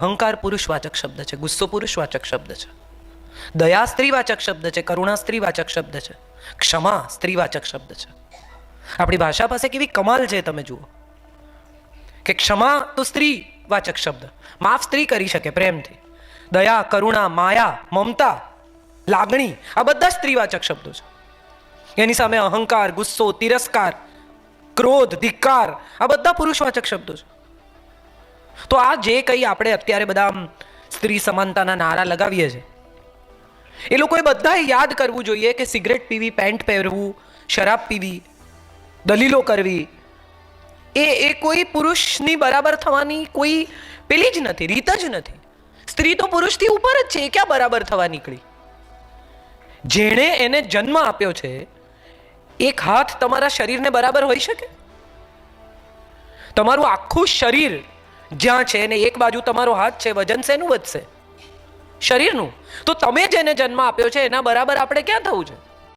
અહંકાર પુરુષવાચક શબ્દ છે, ગુસ્સો પુરુષવાચક શબ્દ છે, દયા સ્ત્રીવાચક શબ્દ છે, કરુણા સ્ત્રીવાચક શબ્દ છે, ક્ષમા સ્ત્રીવાચક શબ્દ છે. આપણી ભાષા પાસે કેવી કમાલ છે તમે જુઓ કે ક્ષમા તો સ્ત્રીવાચક શબ્દ, માફ સ્ત્રી કરી શકે પ્રેમથી. દયા, કરુણા, માયા, મમતા, લાગણી આ બધા સ્ત્રીવાચક શબ્દો છે. એની સામે અહંકાર, ગુસ્સો, તિરસ્કાર, ક્રોધ, ધિક્કાર આ બધા પુરુષવાચક શબ્દો છે. તો આ જે કંઈ આપણે અત્યારે બધા સ્ત્રી સમાનતાના નારા લગાવીએ છીએ, એ લોકોએ બધાએ યાદ કરવું જોઈએ કે સિગરેટ પીવી, પેન્ટ પહેરવું, શરાબ પીવી, દલીલો કરવી એ કોઈ પુરુષની બરાબર થવાની કોઈ પેલી જ નથી, રીત જ નથી. સ્ત્રી તો પુરુષથી ઉપર જ છે, એ ક્યાં બરાબર થવા નીકળી? જેણે એને જન્મ આપ્યો છે, એક હાથ તમારા શરીરને બરાબર હોઈ શકે? તમારું આખું શરીર જ્યાં છે ને એક બાજુ તમારો હાથ છે, વજન શેનું વધશે? શરીરનું. તો તમે જેને જન્મ આપ્યો છે એના બરાબર આપણે ક્યાં થવું છે?